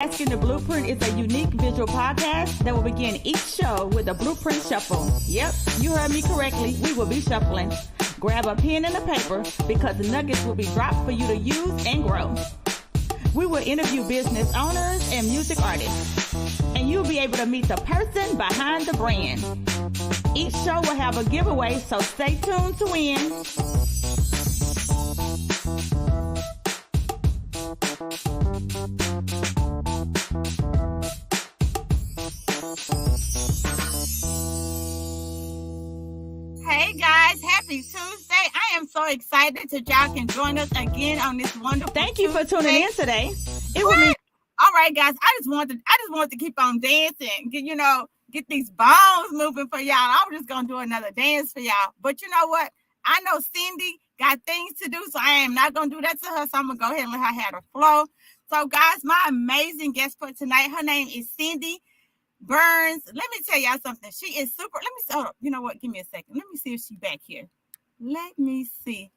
Asking the Blueprint is a unique visual podcast that will begin each show with a blueprint shuffle. Yep, you heard me correctly. We will be shuffling. Grab a pen and a paper because the nuggets will be dropped for you to use and grow. We will interview business owners and music artists, and you'll be able to meet the person behind the brand. Each show will have a giveaway, so stay tuned to win. Hey guys, happy Tuesday. I am so excited that y'all can join us again on this wonderful Thank you for Tuesday. tuning in today. It will be all right, guys. I just wanted to keep on dancing, get these bones moving for y'all. I was just gonna do another dance for y'all. But you know what? I know Cindy got things to do, so I am not gonna do that to her. So I'm gonna go ahead and let her have the flow. So, guys, my amazing guest for tonight, her name is Cindy Burns. Let me tell y'all something. She is super. Let me see. Hold up. You know what? Give me a second. Let me see if she's back here. Let me see.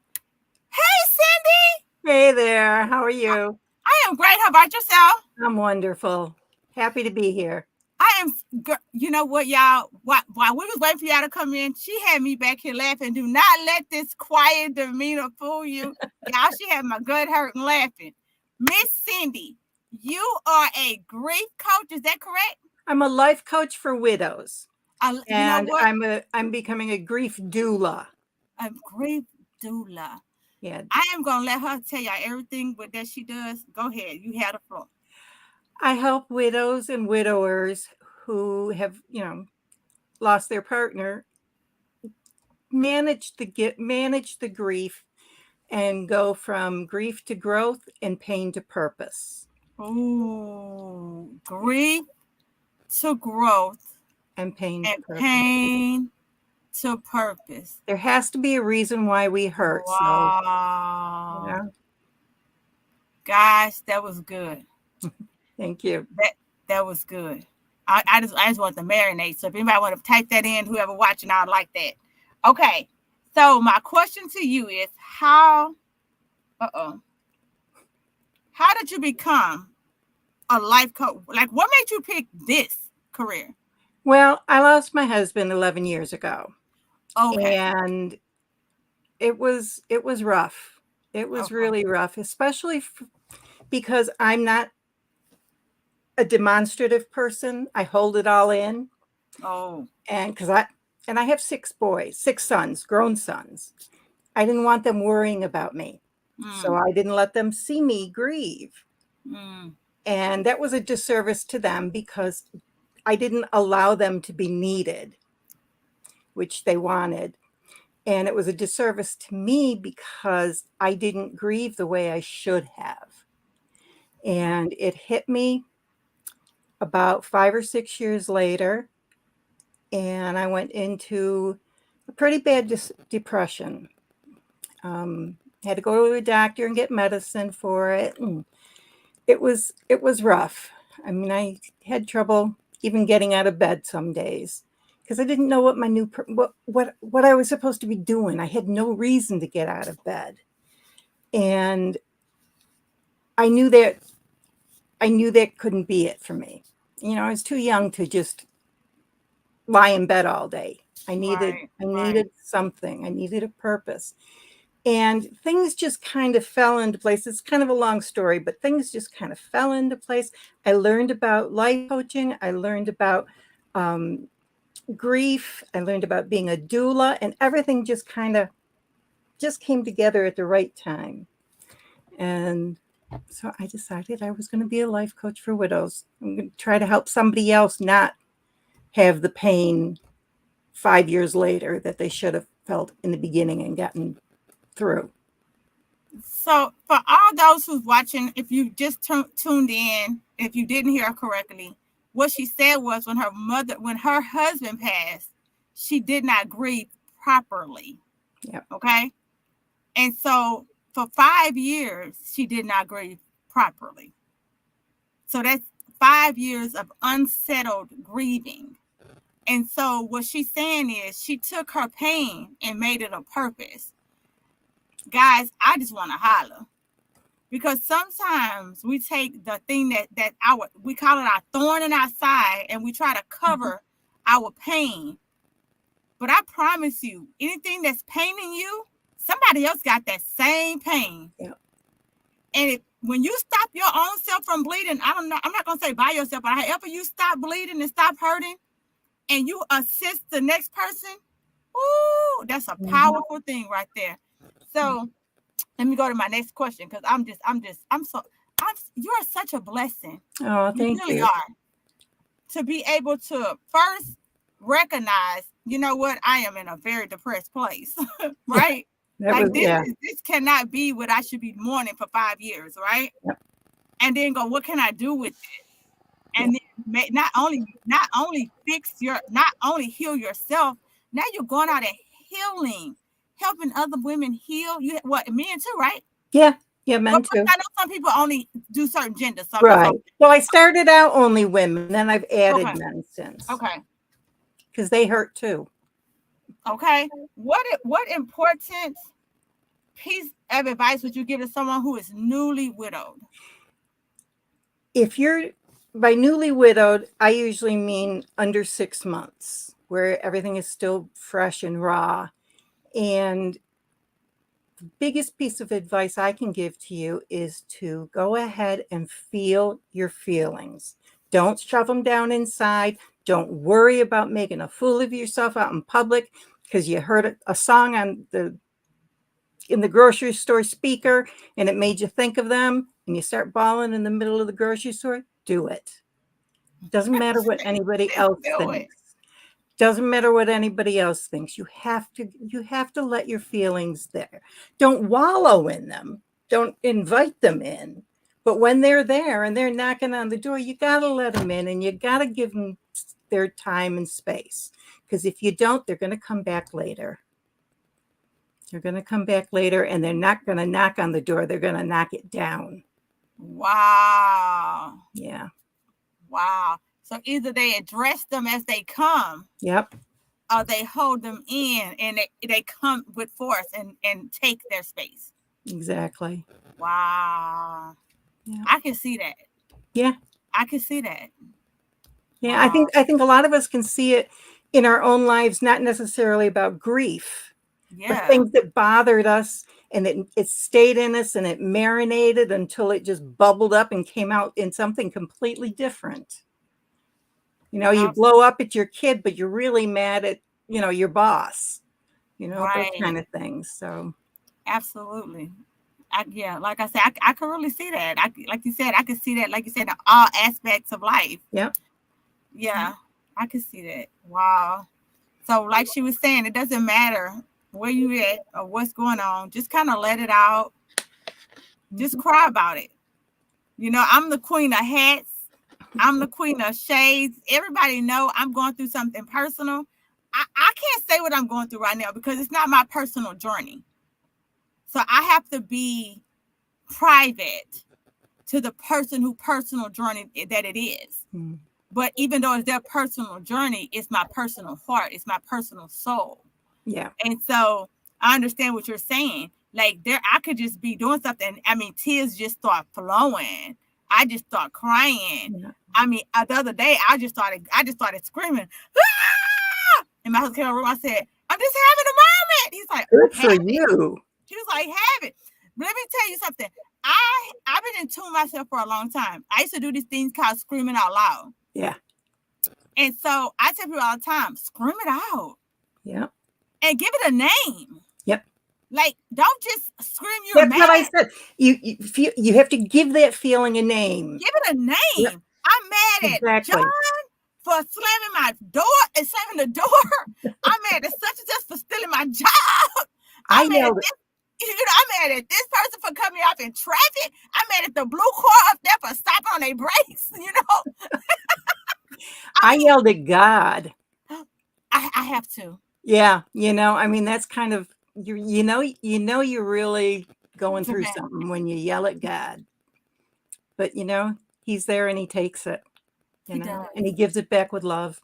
Hey, Cindy. Hey there. How are you? I am great. How about yourself? I'm wonderful. Happy to be here. I am. You know what, y'all? While we was waiting for y'all to come in, she had me back here laughing. Do not let this quiet demeanor fool you. Y'all, she had my gut hurting laughing. Miss Cindy, you are a grief coach. Is that correct? I'm a life coach for widows, You and know what? I'm becoming a grief doula. A grief doula. Yeah, I am gonna let her tell y'all everything that she does. Go ahead. You have the floor. I help widows and widowers who have, lost their partner manage the grief and go from grief to growth and pain to purpose. Oh, grief to growth And pain and to purpose. pain to purpose. There has to be a reason why we hurt. Wow. So, Guys, that was good. Thank you. That was good. I just want to marinate. So if anybody want to type that in, whoever watching, I'd like that. Okay. So my question to you is how did you become a life coach? Like, what made you pick this career? Well, I lost my husband 11 years ago. Okay. And it was rough. It was really rough, especially because I'm not a demonstrative person. I hold it all in. Oh. And I have 6 sons, grown sons. I didn't want them worrying about me. So I didn't let them see me grieve. And that was a disservice to them because I didn't allow them to be needed, which they wanted. And it was a disservice to me because I didn't grieve the way I should have. And it hit me about 5 or 6 years later. And I went into a pretty bad depression. Had to go to a doctor and get medicine for it. And it was rough. I mean, I had trouble even getting out of bed some days because I didn't know what my what I was supposed to be doing. I had no reason to get out of bed. And I knew that couldn't be it for me. I was too young to just lie in bed all day. I needed something. I needed a purpose. And things just kind of fell into place. It's kind of a long story, but things just kind of fell into place. I learned about life coaching. I learned about grief. I learned about being a doula, and everything just came together at the right time. And so I decided I was going to be a life coach for widows. I'm going to try to help somebody else not have the pain 5 years later that they should have felt in the beginning and gotten through. So for all those who's watching, if you just tuned in, if you didn't hear correctly, what she said was when her husband passed, she did not grieve properly. Yeah. Okay. And so for 5 years, she did not grieve properly. So that's 5 years of unsettled grieving. And so what she's saying is she took her pain and made it a purpose. Guys, I just want to holler. Because sometimes we take the thing that we call it our thorn in our side, and we try to cover our pain. But I promise you, anything that's paining you, somebody else got that same pain. Yeah. And when you stop your own self from bleeding, I'm not going to say by yourself, but however you stop bleeding and stop hurting, and you assist the next person, ooh, that's a powerful thing right there. So let me go to my next question, because you're such a blessing. Oh, thank you. You really are. To be able to first recognize, you know what, I am in a very depressed place, right? This cannot be what I should be mourning for 5 years, right? Yep. And then go, what can I do with it? And then not only heal yourself, now you're going out and healing, helping other women heal. You men too, right? Yeah, men too. I know some people only do certain genders. So right. Well, I started out only women, then I've added men since. Okay. Because they hurt too. Okay. What important piece of advice would you give to someone who is newly widowed? If you're by newly widowed, I usually mean under 6 months, where everything is still fresh and raw. And the biggest piece of advice I can give to you is to go ahead and feel your feelings. Don't shove them down inside. Don't worry about making a fool of yourself out in public because you heard a song in the grocery store speaker and it made you think of them, and you start bawling in the middle of the grocery store. Do it. Doesn't matter what anybody else thinks. Doesn't matter what anybody else thinks. You have to let your feelings there. Don't wallow in them. Don't invite them in. But when they're there and they're knocking on the door, you got to let them in, and you got to give them their time and space. Because if you don't, they're going to come back later. They're going to come back later, and they're not going to knock on the door. They're going to knock it down. Wow. Yeah. Wow. So either they address them as they come. Yep. Or they hold them in, and they come with force and take their space. Exactly. Wow. Yeah. I can see that. Yeah. I can see that. Yeah. Wow. I think a lot of us can see it in our own lives, not necessarily about grief. Yeah. But things that bothered us, and it stayed in us, and it marinated until it just bubbled up and came out in something completely different. You know, you blow up at your kid, but you're really mad at, your boss, those kind of things. So. Absolutely. Like I said, I can really see that. Like you said, I can see that, like you said, in all aspects of life. Yep. Yeah, I can see that. Wow. So like she was saying, it doesn't matter where you at or what's going on. Just kind of let it out. Just cry about it. I'm the queen of hats. I'm the queen of shades. Everybody know I'm going through something personal. I can't say what I'm going through right now because it's not my personal journey. So I have to be private to the person who personal journey that it is. Mm. But even though it's their personal journey, it's my personal heart. It's my personal soul. Yeah. And so I understand what you're saying. Like I could just be doing something. I mean, tears just start flowing. I just start crying. Yeah. I mean, the other day I just started screaming. Ah! And my husband came over. I said, "I'm just having a moment." He's like, "Good for you." He was like, "Have it." But let me tell you something. I've been in tune myself for a long time. I used to do these things called screaming out loud. Yeah. And so I tell people all the time, scream it out. Yeah. And give it a name. Yep. Like, don't just scream you're mad. That's what I said. You have to give that feeling a name. Give it a name. Yep. I'm mad at John for slamming my door and slamming the door. I'm mad at such and such for stealing my job. I'm mad at this person for cutting me off in traffic. I'm mad at the blue car up there for stopping on their brakes. I yelled at God. I have to. Yeah, I mean, that's kind of you're really going through something when you yell at God. But He's there and He takes it. He does. And He gives it back with love.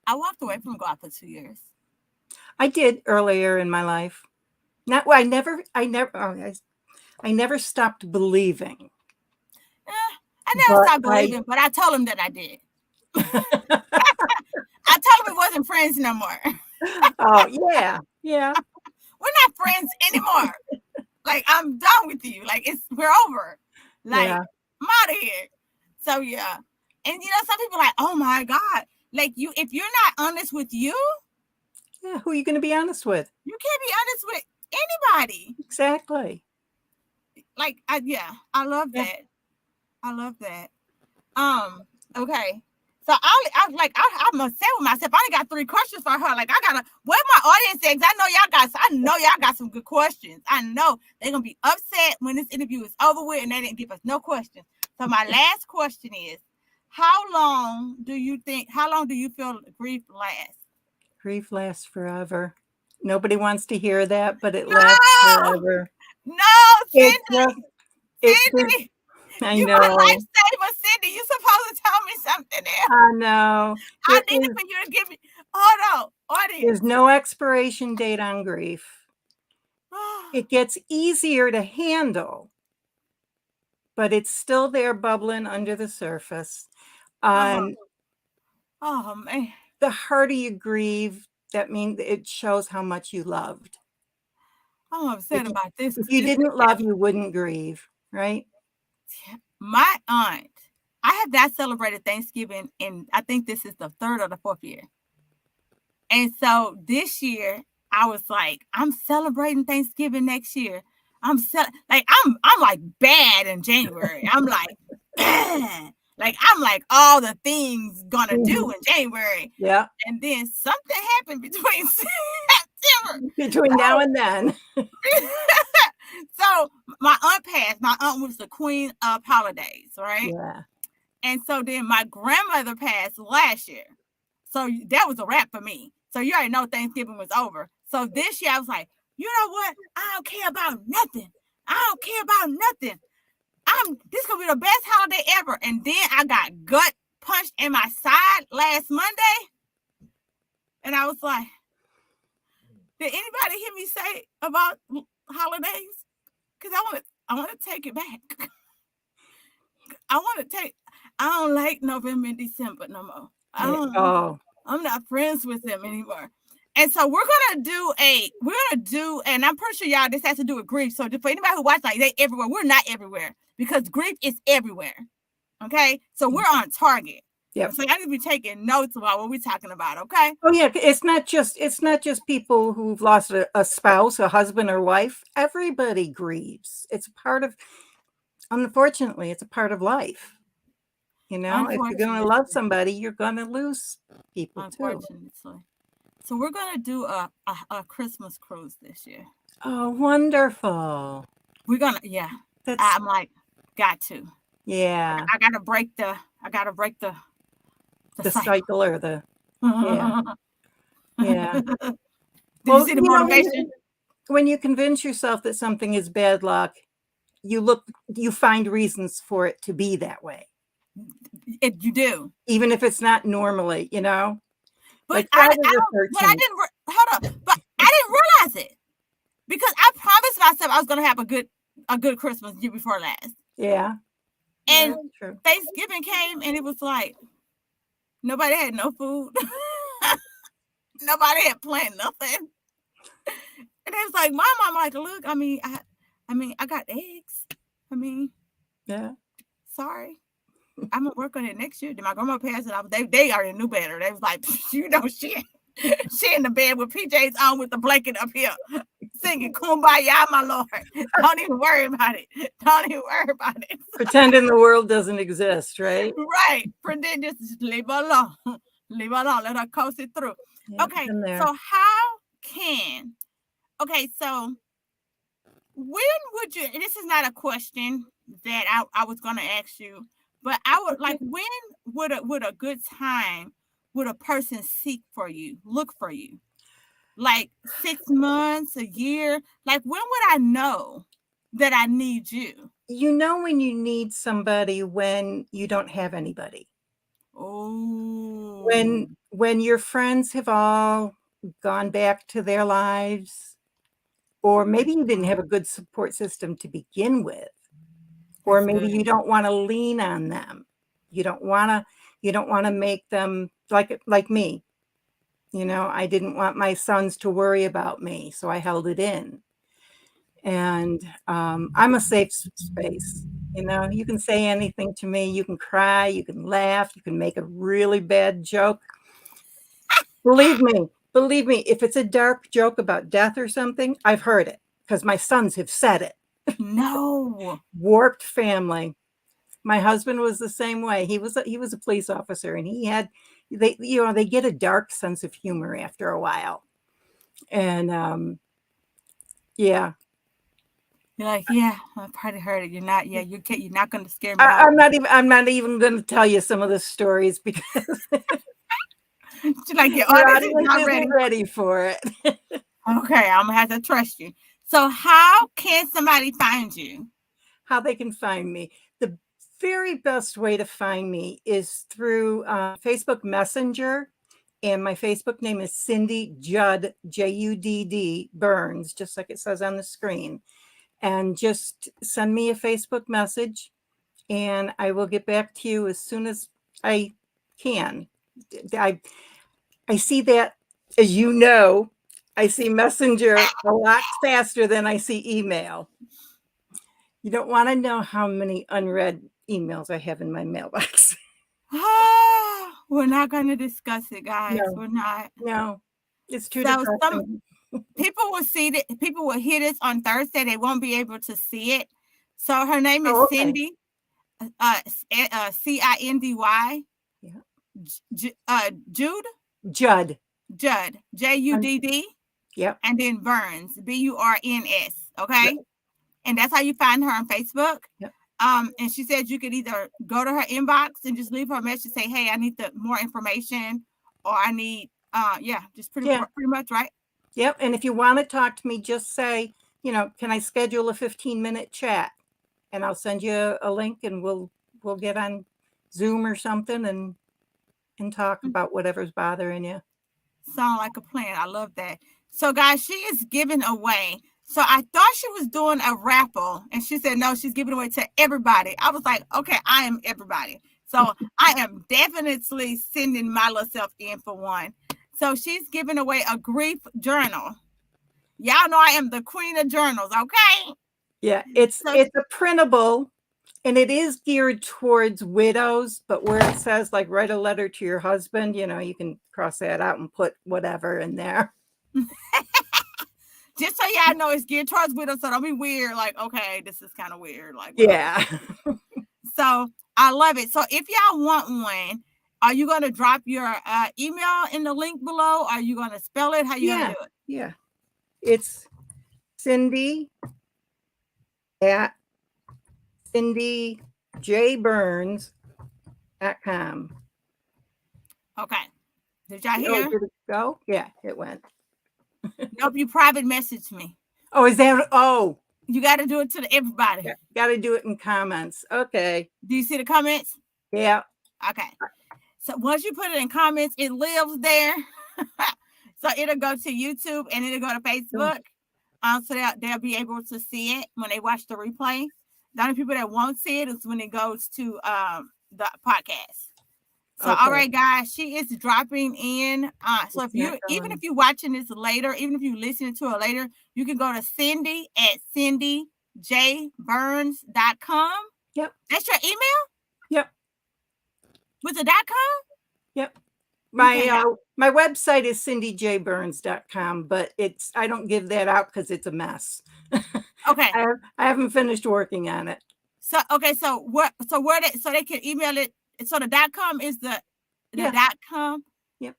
I walked away from God for 2 years. I did earlier in my life. I I never stopped believing. I never stopped believing, but I told him that I did. I told him we wasn't friends no more. Oh, yeah. Yeah. We're not friends anymore. Like, I'm done with you. Like, we're over. Like, Yeah. I'm out of here. So, yeah. And, some people are like, oh, my God. Like, if you're not honest with you. Yeah, who are you going to be honest with? You can't be honest with anybody. Exactly. Like, I love that. I love that. Okay. So I'm gonna say with myself, I only got 3 questions for her. Like, I gotta, what my audience says, I know y'all got some good questions. I know they're gonna be upset when this interview is over with and they didn't give us no questions. So my last question is, how long do you feel grief lasts? Grief lasts forever. Nobody wants to hear that, but it lasts forever. No, Cindy. Cindy. I You know. my lifesaver, Cindy. You supposed to tell me something else. I know. I need for you to give me. Hold on, audience. There's no expiration date on grief. It gets easier to handle, but it's still there bubbling under the surface. Oh man. The harder you grieve, that means it shows how much you loved. I'm upset about this. If you didn't love, you wouldn't grieve, right? My aunt, I have not celebrated Thanksgiving in, I think this is the 3rd or the 4th year. And so this year, I was like, I'm celebrating Thanksgiving next year. I'm like bad in January. I'm like, like I'm like all the things gonna do in January. Yeah. And then something happened between September. Between now and then. So my aunt passed. My aunt was the queen of holidays, right? Yeah. And so then my grandmother passed last year. So that was a wrap for me. So you already know Thanksgiving was over. So this year I was like, you know what? I don't care about nothing. This gonna be the best holiday ever. And then I got gut punched in my side last Monday. And I was like, did anybody hear me say about holidays? Because I want to take it back. I don't like November and December no more. I'm not friends with them anymore. And so we're gonna do, and I'm pretty sure y'all this has to do with grief. So for anybody who watches, like, they everywhere, we're not everywhere because grief is everywhere. Okay, so we're on target. Yeah. So y'all need to be taking notes about what we're talking about. Okay. Oh yeah, it's not just people who've lost a spouse, a husband or wife. Everybody grieves. It's unfortunately, it's a part of life. If you're going to love somebody, you're going to lose people too. So we're going to do a Christmas cruise this year. Oh, wonderful. We're going to, I'm like, got to. Yeah. I got to break the cycle or the, yeah. Did you see the motivation? When you convince yourself that something is bad luck, you find reasons for it to be that way. You do. Even if it's not normally, But I didn't realize it because I promised myself I was going to have a good Christmas year before last. Yeah. And Thanksgiving came and it was like nobody had no food. Nobody had planned nothing. And it was like, my mom like, look, I mean, I got eggs. Yeah. Sorry. I'm gonna work on it next year. Then my grandma passed it. They already knew better. They was like, she in the bed with PJs on with the blanket up here, singing "Kumbaya, my Lord." Don't even worry about it. Pretending the world doesn't exist, right? Right. Pretend just leave her alone. Let her coast it through. Yeah, okay. So when would you? And this is not a question that I was going to ask you. But I would like, when would a good time would a person look for you? Like 6 months, a year? Like, when would I know that I need you? You know when you need somebody when you don't have anybody. Oh. When your friends have all gone back to their lives or maybe you didn't have a good support system to begin with, or That's maybe good. you don't want to lean on them. You don't want to make them like me. You know, I didn't want my sons to worry about me, so I held it in. And I'm a safe space. You know, you can say anything to me. You can cry, you can laugh, you can make a really bad joke. Believe me, if it's a dark joke about death or something, I've heard it because my sons have said it. No. Warped family. My husband was the same way. He was a police officer, and they get a dark sense of humor after a while. And yeah. You're like, yeah, I probably heard it. You're not going to scare me. I'm not even going to tell you some of the stories because She's like, your your audience is audience not isn't ready for it. Okay, I'm gonna have to trust you. So, how can somebody find you? How they can find me? The very best way to find me is through Facebook Messenger, and my Facebook name is Cindy Judd, Judd Burns, just like it says on the screen. And just send me a Facebook message, and I will get back to you as soon as I can. I see that, as you know, I see Messenger a lot faster than I see email. You don't want to know how many unread emails I have in my mailbox. We're not going to discuss it, guys. No. We're not. No, it's too depressing. People will see that. People will hear this on Thursday. They won't be able to see it. So her name is Cindy, Cindy. Yeah. Judd, Judd, Judd. Yep. And then Burns, Burns. Okay. Yep. And that's how you find her on Facebook. Yep. And she said you could either go to her inbox and just leave her a message, say, hey, I need more information, or I need, just pretty much, right? Yep. And if you want to talk to me, just say, can I schedule a 15-minute chat? And I'll send you a link, and we'll get on Zoom or something and talk about whatever's bothering you. Sound like a plan. I love that. So, guys, she is giving away. So I thought she was doing a raffle, and she said, no, she's giving away to everybody. I was like, okay, I am everybody. So I am definitely sending my little self in for one. So she's giving away a grief journal. Y'all know I am the queen of journals, okay? Yeah, it's a printable, and it is geared towards widows, but where it says, like, write a letter to your husband, you can cross that out and put whatever in there. Just so y'all know, it's geared towards widows, so don't be weird. Like, okay, this is kind of weird. Like, yeah. So I love it. So if y'all want one, are you going to drop your email in the link below? Are you going to spell it? How you going to do it? Yeah. It's Cindy at CindyJBurns.com. Okay. Did y'all hear? Did it go? Yeah, it went. Nope, you private messaged me. Oh, is that? Oh. You got to do it to everybody. Yeah, got to do it in comments. Okay. Do you see the comments? Yeah. Okay. So once you put it in comments, it lives there. So it'll go to YouTube and it'll go to Facebook. So they'll be able to see it when they watch the replay. The only people that won't see it is when it goes to the podcast. So, okay. All right, guys, she is dropping in. So even if you're watching this later, even if you're listening to it later, you can go to Cindy at CindyJBurns.com. Yep. That's your email? Yep. With the .com? Yep. My website is CindyJBurns.com, but I don't give that out because it's a mess. Okay. I haven't finished working on it. So they can email it. So the .com is the .com. Yep.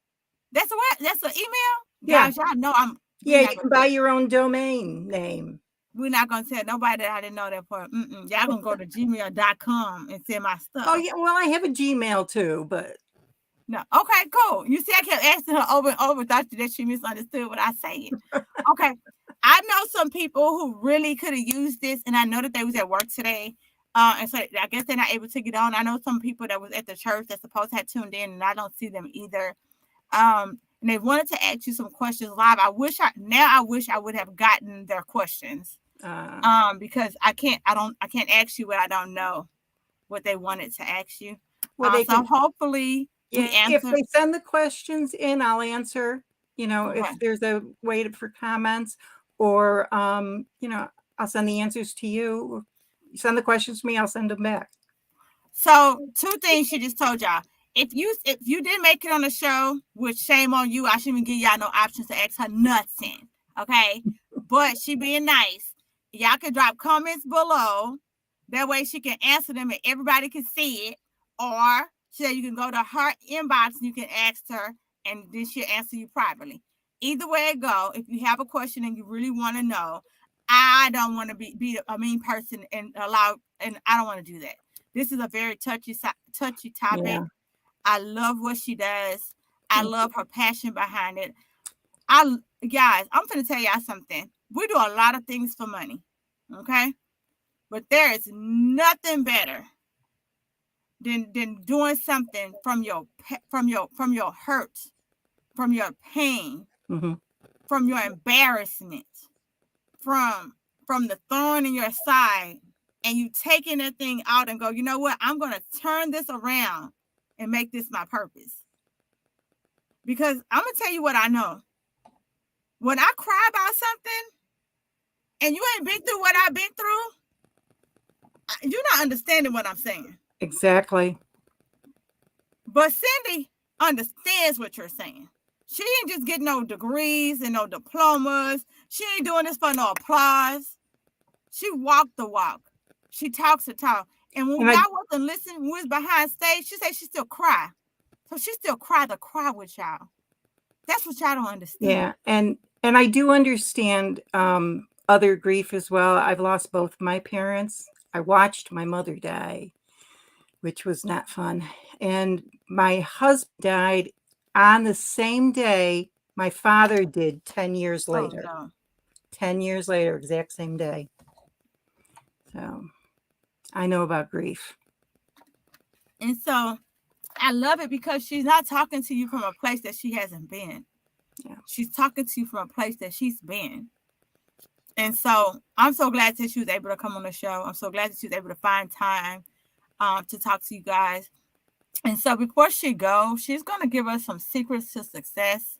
That's the email. Yeah. Guys, y'all know I'm. Yeah, you can buy your own domain name. We're not gonna tell nobody that I didn't know that for. Y'all gonna go to gmail.com and send my stuff. Oh yeah, well I have a Gmail too, but no. Okay, cool. You see, I kept asking her over and over, thought that she misunderstood what I said. Okay, I know some people who really could have used this, and I know that they was at work today. And so I guess they're not able to get on. I know some people that was at the church that supposed to have tuned in, and I don't see them either. And and they wanted to ask you some questions live. I wish I would have gotten their questions. Because I can't ask you what I don't know what they wanted to ask you. Well, they so hopefully we answer. If they send the questions in, I'll answer, if there's a way for comments, or, I'll send the answers to you. You send the questions to me, I'll send them back. So 2 things she just told y'all. If you didn't make it on the show, which shame on you, I shouldn't even give y'all no options to ask her nothing. Okay. But she being nice. Y'all can drop comments below. That way she can answer them and everybody can see it. Or she said you can go to her inbox and you can ask her and then she'll answer you privately. Either way it go, if you have a question and you really want to know, I don't want to be a mean person and I don't want to do that. This is a very touchy topic. Yeah. I love what she does. I love her passion behind it. Guys, I'm going to tell y'all something. We do a lot of things for money, okay? But there is nothing better than doing something from your hurt, from your pain, from your embarrassment, from the thorn in your side, and you taking that thing out and go, you know what? I'm going to turn this around and make this my purpose. Because I'm going to tell you what I know. When I cry about something and you ain't been through what I've been through, you're not understanding what I'm saying. Exactly. But Cindy understands what you're saying. She ain't just getting no degrees and no diplomas. She ain't doing this for no applause. She walked the walk. She talks the talk. And when y'all wasn't listening, when we was behind stage, she said she still cry. So she still cry with y'all. That's what y'all don't understand. Yeah, and I do understand other grief as well. I've lost both my parents. I watched my mother die, which was not fun. And my husband died on the same day my father did 10 years later. Oh, no. 10 years later, exact same day. So I know about grief. And so I love it because she's not talking to you from a place that she hasn't been. Yeah. She's talking to you from a place that she's been. And so I'm so glad that she was able to come on the show. I'm so glad that she was able to find time to talk to you guys. And so before she goes, she's going to give us some secrets to success.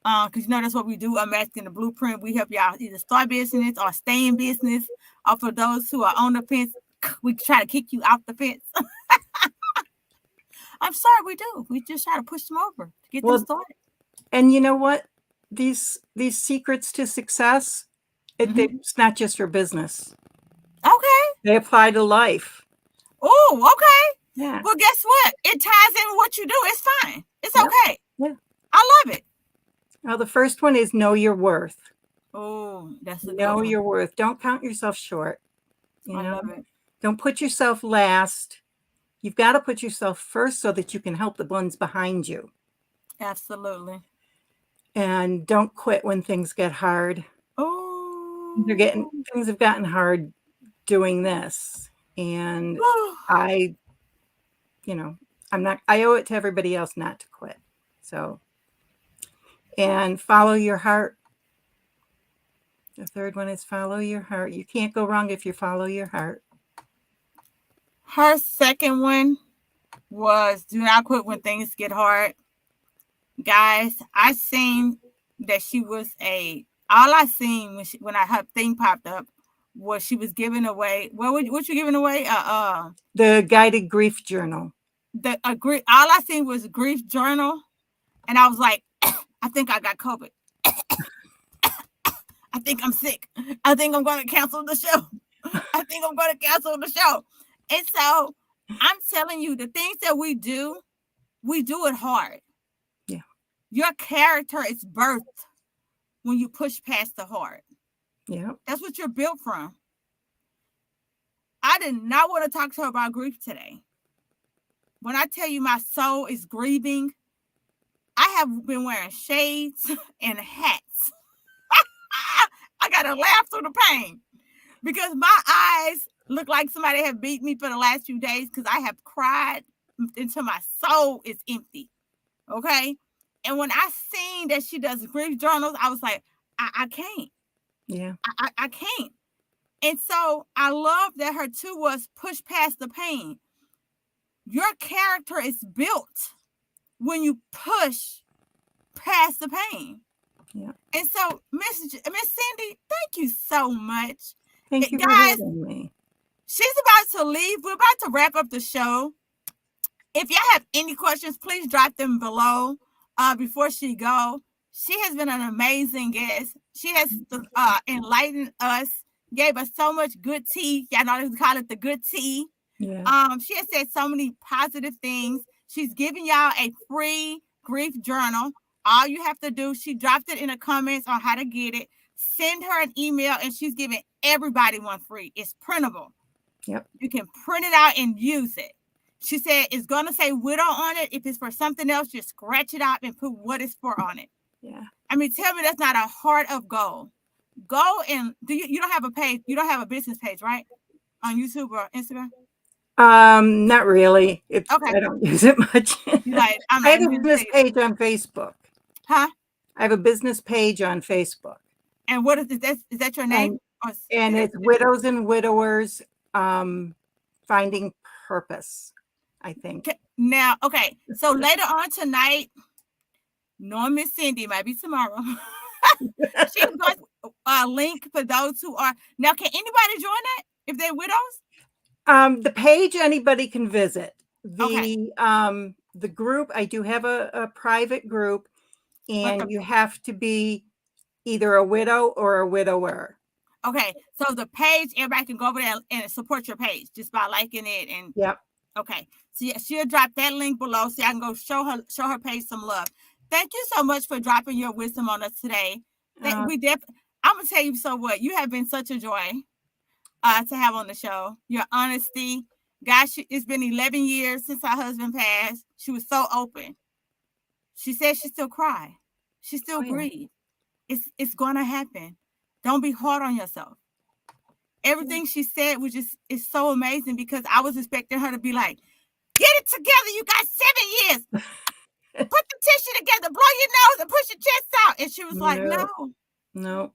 Because that's what we do. Unmasking the Blueprint. We help y'all either start business or stay in business. Or for those who are on the fence, we try to kick you out the fence. I'm sorry, we do. We just try to push them over to get them started. And you know what? These secrets to success, it's not just for business. Okay. They apply to life. Oh, okay. Yeah. Well, guess what? It ties in with what you do. It's fine. It's okay. Yeah. I love it. Well, the first one is know your worth. Oh, that's a know your worth. Don't count yourself short. I love it. Don't put yourself last. You've got to put yourself first so that you can help the ones behind you. Absolutely. And don't quit when things get hard. Oh, things have gotten hard doing this. And I owe it to everybody else not to quit. So, and follow your heart. The third one is follow your heart. You can't go wrong if you follow your heart. Her second one was do not quit when things get hard. Guys, I seen that she was all I seen when her thing popped up was she was giving away. What you giving away? The guided grief journal. All I seen was grief journal, and I was like, I think I got COVID. I think I'm sick. I think I'm going to cancel the show. And so I'm telling you, the things that we do it hard. Yeah. Your character is birthed when you push past the hard. Yeah. That's what you're built from. I did not want to talk to her about grief today. When I tell you my soul is grieving, I have been wearing shades and hats. I got to laugh through the pain because my eyes look like somebody have beat me for the last few days because I have cried until my soul is empty. Okay? And when I seen that she does grief journals, I was like, I can't. Yeah. I can't. And so I love that her two was push past the pain. Your character is built when you push past the pain. Yeah. And so, Miss Cindy, thank you so much. Thank you, guys, for having me. She's about to leave. We're about to wrap up the show. If y'all have any questions, please drop them below before she go. She has been an amazing guest. She has enlightened us, gave us so much good tea. Y'all know they call it the good tea. Yeah. She has said so many positive things. She's giving y'all a free grief journal. All you have to do, she dropped it in the comments on how to get it. Send her an email, and she's giving everybody one free. It's printable. Yep. You can print it out and use it. She said it's going to say widow on it. If it's for something else, just scratch it out and put what it's for on it. Yeah. I mean, tell me that's not a heart of gold. Go and you don't have a page. You don't have a business page, right? On YouTube or Instagram? Not really. Okay. I don't use it much. Like, I have a business page on Facebook. Huh? I have a business page on Facebook. And what is that? Is that your name? And it's Widows and Widowers Finding Purpose, I think. Now, okay. So later on tonight, knowing Miss Cindy, might be tomorrow. She's going to link for those who are. Now, can anybody join that if they're widows? The page anybody can visit. The group, I do have a private group, and you have to be either a widow or a widower. Okay, so the page, everybody can go over there and support your page just by liking it. And yep. Okay, so yeah, she'll drop that link below so I can go show her page some love. Thank you so much for dropping your wisdom on us today. I'm gonna tell you you have been such a joy to have on the show. Your honesty, gosh, it's been 11 years since her husband passed. She was so open. She said she still cry. She still grieve. It's gonna happen. Don't be hard on yourself. Everything she said is so amazing, because I was expecting her to be like, get it together, you got 7 years. Put the tissue together, blow your nose and push your chest out. And she was like, no.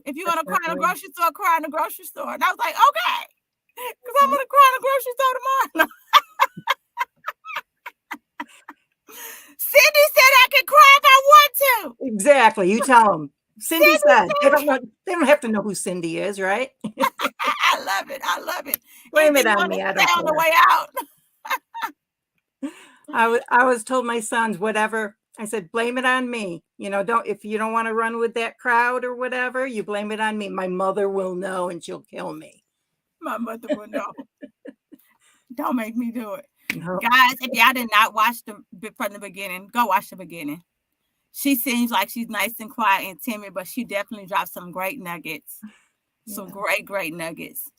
If you want to cry in the grocery store, cry in the grocery store. And I was like, okay, because I'm going to cry in the grocery store tomorrow. Cindy said I can cry if I want to. Exactly. You tell them. Cindy said they don't have to know who Cindy is, right? I love it. I love it. Blame it on me. I don't on the way out. I was told my sons, whatever. I said, blame it on me. If you don't want to run with that crowd or whatever, you blame it on me. My mother will know and she'll kill me. My mother will know. Don't make me do it. No. Guys, if y'all did not watch from the beginning, go watch the beginning. She seems like she's nice and quiet and timid, but she definitely dropped some great nuggets. Some great nuggets.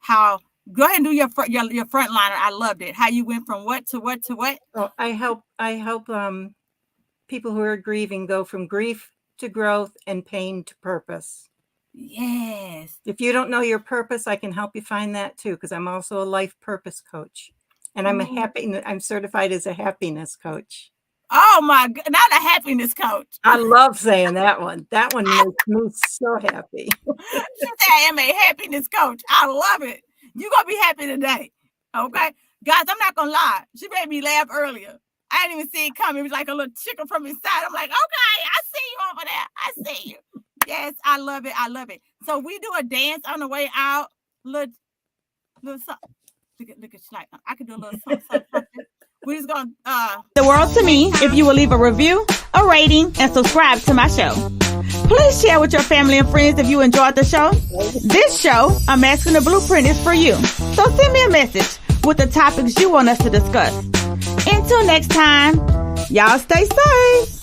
Go ahead and do your front liner. I loved it. How you went from what to what to what? Oh, I help people who are grieving go from grief to growth and pain to purpose. Yes. If you don't know your purpose, I can help you find that too, because I'm also a life purpose coach, and I'm certified as a happiness coach. Oh my God, not a happiness coach. I love saying that one. That one makes me so happy. She said I am a happiness coach. I love it. You're going to be happy today. Okay? Guys, I'm not going to lie. She made me laugh earlier. I didn't even see it coming. It was like a little chicken from inside. I'm like, okay, I see you over there. I see you. Yes, I love it. I love it. So we do a dance on the way out. Little something. Look at like I can do a little something. We're just going to the world to me if you will leave a review, a rating, and subscribe to my show. Please share with your family and friends if you enjoyed the show. This show, A Masculine Blueprint, is for you. So send me a message with the topics you want us to discuss. Until next time, y'all stay safe.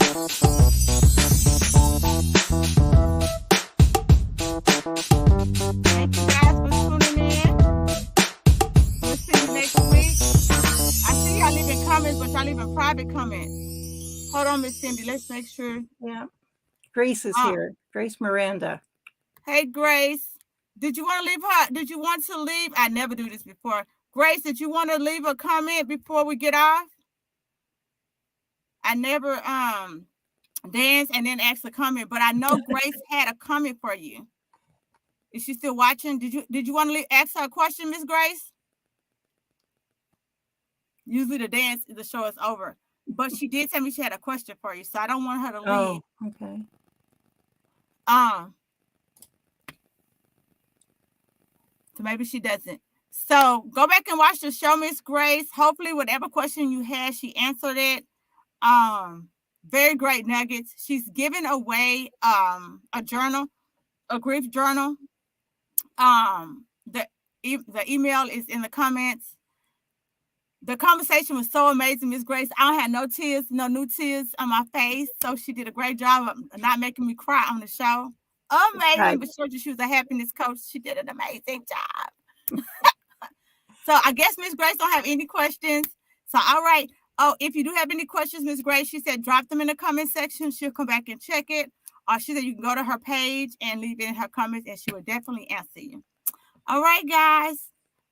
Thank you guys for tuning in. We'll see you next week. I see y'all leaving comments, but y'all leaving private comments. Hold on, Miss Cindy. Let's make sure. Yeah. Grace is here. Grace Miranda. Hey, Grace. Did you want to leave her? Did you want to leave? I never do this before. Grace, did you want to leave a comment before we get off? danced and then asked a comment, but I know Grace had a comment for you. Is she still watching? Did you want to ask her a question, Miss Grace? Usually the show is over, but she did tell me she had a question for you, so I don't want her to leave. Oh, okay. So maybe she doesn't. So go back and watch the show, Miss Grace. Hopefully, whatever question you had, she answered it. Very great nuggets. She's giving away a journal, a grief journal. The email is in the comments. The conversation was so amazing, Miss Grace. I don't have no new tears on my face. So she did a great job of not making me cry on the show. Amazing, right. But she was a happiness coach. She did an amazing job. So I guess Miss Grace don't have any questions. So all right. Oh, if you do have any questions, Miss Grace, she said drop them in the comment section. She'll come back and check it. Or she said you can go to her page and leave it in her comments, and she will definitely answer you. All right, guys.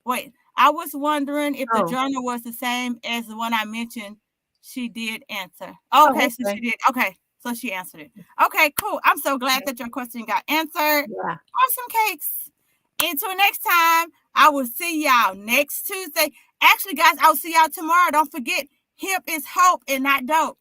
Wait, I was wondering if the journal was the same as the one I mentioned. She did answer. Okay, so she did. Okay, so she answered it. Okay, cool. I'm so glad that your question got answered. Yeah. Awesome cakes. Until next time, I will see y'all next Tuesday. Actually, guys, I'll see y'all tomorrow. Don't forget, hip is hope and not dope.